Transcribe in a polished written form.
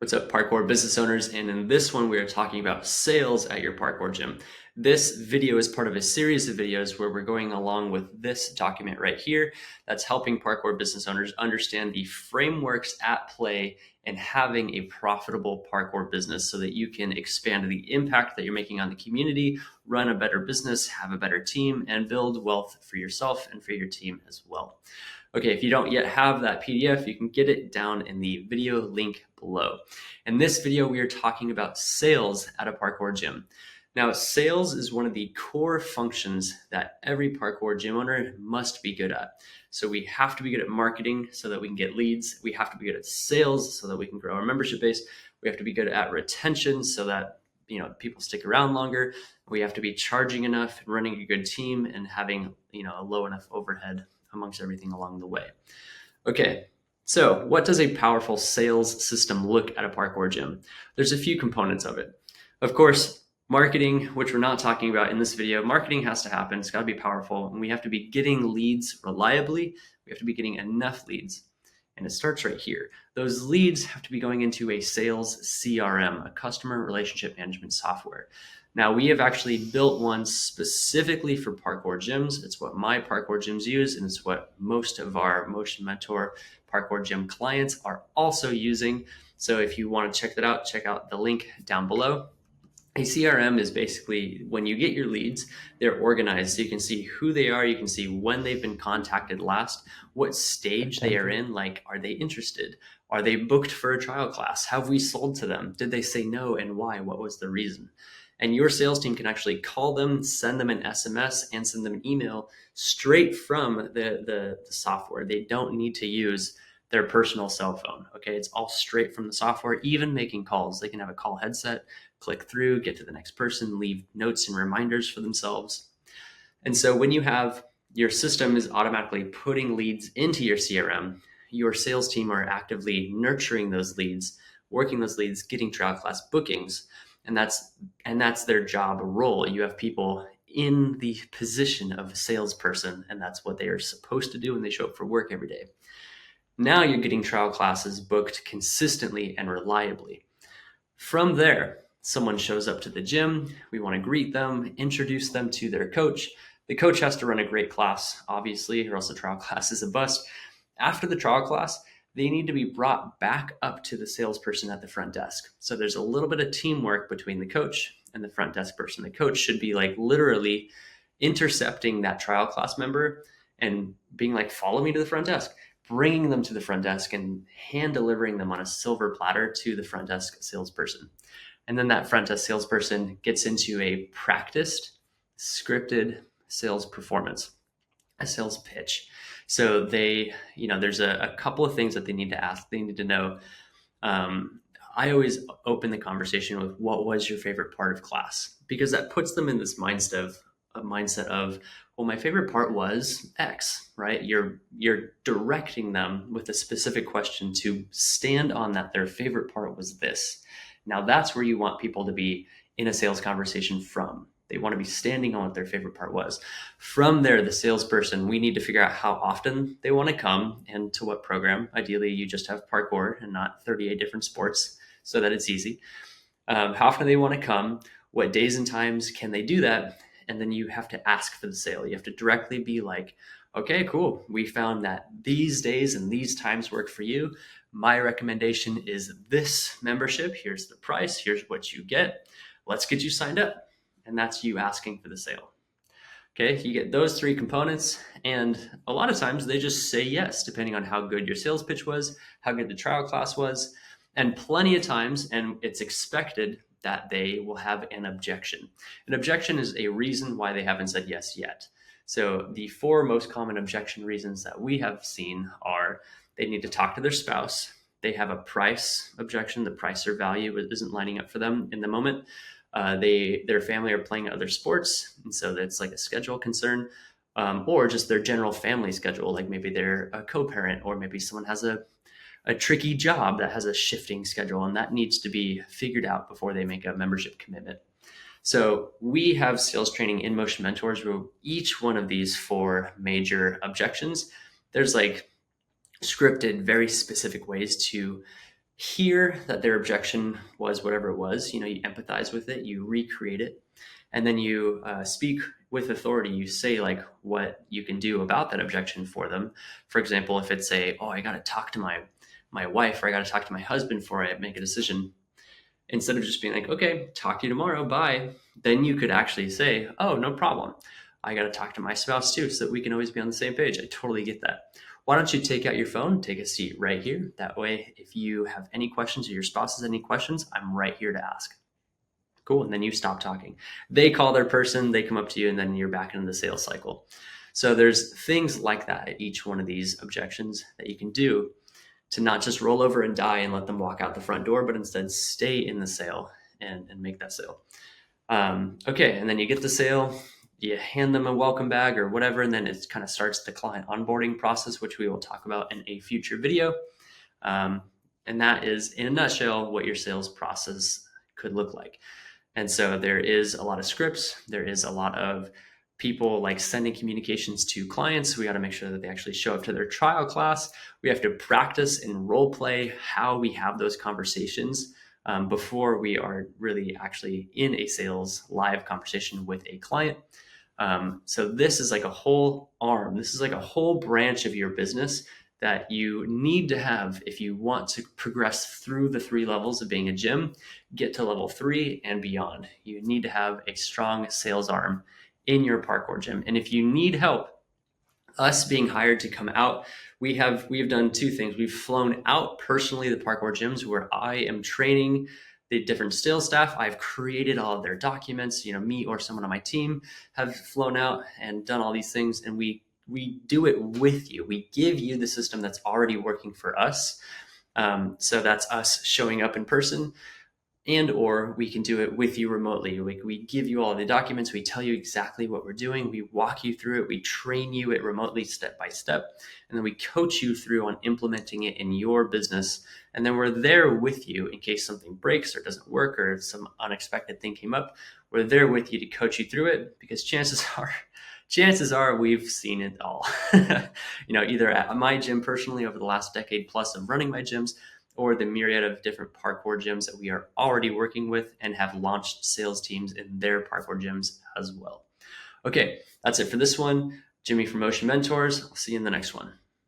What's up, parkour business owners? And in this one, we are talking about sales at your parkour gym. This video is part of a series of videos where we're going along with this document right here that's helping parkour business owners understand the frameworks at play in having a profitable parkour business so that you can expand the impact that you're making on the community, run a better business, have a better team, and build wealth for yourself and for your team as well. Okay, if you don't yet have that PDF, you can get it down in the video link below. In this video, we are talking about sales at a parkour gym. Now, sales is one of the core functions that every parkour gym owner must be good at. So we have to be good at marketing so that we can get leads. We have to be good at sales so that we can grow our membership base. We have to be good at retention so that people stick around longer. We have to be charging enough and running a good team and having a low enough overhead amongst everything along the way. Okay, so what does a powerful sales system look at a parkour gym? There's a few components of it. Of course, marketing, which we're not talking about in this video, marketing has to happen. It's got to be powerful, and we have to be getting leads reliably. We have to be getting enough leads. And it starts right here. Those leads have to be going into a sales CRM, a customer relationship management software. Now, we have actually built one specifically for parkour gyms. It's what my parkour gyms use, and it's what most of our Motion Mentor parkour gym clients are also using. So if you want to check that out, check out the link down below. A CRM is basically when you get your leads, they're organized. So you can see who they are. You can see when they've been contacted last, what stage they are in. Like, are they interested? Are they booked for a trial class? Have we sold to them? Did they say no and why? What was the reason? And your sales team can actually call them, send them an SMS, and send them an email straight from the software. They don't need to use their personal cell phone. Okay, it's all straight from the software. Even making calls, they can have a call headset, click through, get to the next person, leave notes and reminders for themselves. And so when you have your system is automatically putting leads into your CRM, your sales team are actively nurturing those leads, working those leads, getting trial class bookings. And that's their job role. You have people in the position of a salesperson, and that's what they are supposed to do when they show up for work every day. Now you're getting trial classes booked consistently and reliably. From there, someone shows up to the gym. We want to greet them, introduce them to their coach. The coach has to run a great class, obviously, or else the trial class is a bust. After the trial class, they need to be brought back up to the salesperson at the front desk. So there's a little bit of teamwork between the coach and the front desk person. The coach should be like literally intercepting that trial class member and being like, follow me to the front desk, bringing them to the front desk and hand delivering them on a silver platter to the front desk salesperson. And then that front desk salesperson gets into a practiced, scripted sales performance, a sales pitch. So there's a couple of things that they need to ask. They need to know. I always open the conversation with, what was your favorite part of class? Because that puts them in this mindset of, well, my favorite part was X, right? You're directing them with a specific question to stand on that their favorite part was this. Now that's where you want people to be in a sales conversation from. They want to be standing on what their favorite part was. From there, the salesperson, we need to figure out how often they want to come and to what program. Ideally, you just have parkour and not 38 different sports so that it's easy. How often they want to come, what days and times can they do that? And then you have to ask for the sale. You have to directly be like, okay, cool. We found that these days and these times work for you. My recommendation is this membership. Here's the price. Here's what you get. Let's get you signed up. And that's you asking for the sale. Okay, you get those three components, and a lot of times they just say yes, depending on how good your sales pitch was, how good the trial class was, and plenty of times, and it's expected that they will have an objection. An objection is a reason why they haven't said yes yet. So the four most common objection reasons that we have seen are they need to talk to their spouse, they have a price objection, the price or value isn't lining up for them in the moment. Their family are playing other sports, and so that's like a schedule concern, or just their general family schedule. Like maybe they're a co-parent, or maybe someone has a tricky job that has a shifting schedule, and that needs to be figured out before they make a membership commitment. So we have sales training in Motion Mentors where each one of these four major objections, there's like scripted, very specific ways to hear that their objection was whatever it was. You know, you empathize with it, you recreate it, and then you speak with authority. You say like what you can do about that objection for them. For example, if it's oh, I got to talk to my wife, or I got to talk to my husband before I make a decision, instead of just being like, okay, talk to you tomorrow, bye, then you could actually say, oh, no problem. I got to talk to my spouse too, so that we can always be on the same page. I totally get that. Why don't you take out your phone, take a seat right here? That way, if you have any questions or your spouse has any questions, I'm right here to ask. Cool. And then you stop talking. They call their person, they come up to you, and then you're back into the sales cycle. So there's things like that at each one of these objections that you can do to not just roll over and die and let them walk out the front door, but instead stay in the sale and make that sale. Okay, and then you get the sale, you hand them a welcome bag or whatever, and then it kind of starts the client onboarding process, which we will talk about in a future video. And that is, in a nutshell, what your sales process could look like. And so there is a lot of scripts. There is a lot of people like sending communications to clients. We got to make sure that they actually show up to their trial class. We have to practice and role play how we have those conversations before we are really actually in a sales live conversation with a client. So this is like a whole arm. This is like a whole branch of your business that you need to have if you want to progress through the 3 levels of being a gym, get to level 3 and beyond. You need to have a strong sales arm in your parkour gym. And if you need help, us being hired to come out, we have done 2 things. We've flown out personally the parkour gyms where I am training the different sales staff. I've created all of their documents. You know, me or someone on my team have flown out and done all these things, and we do it with you. We give you the system that's already working for us. So that's us showing up in person, and or we can do it with you remotely. We give you all the documents, we tell you exactly what we're doing, we walk you through it, we train you it remotely step by step, and then we coach you through on implementing it in your business. And then we're there with you in case something breaks or doesn't work or some unexpected thing came up. We're there with you to coach you through it, because chances are we've seen it all. You know, either at my gym personally over the last decade plus of running my gyms, or the myriad of different parkour gyms that we are already working with and have launched sales teams in their parkour gyms as well. Okay, that's it for this one. Jimmy from Motion Mentors. I'll see you in the next one.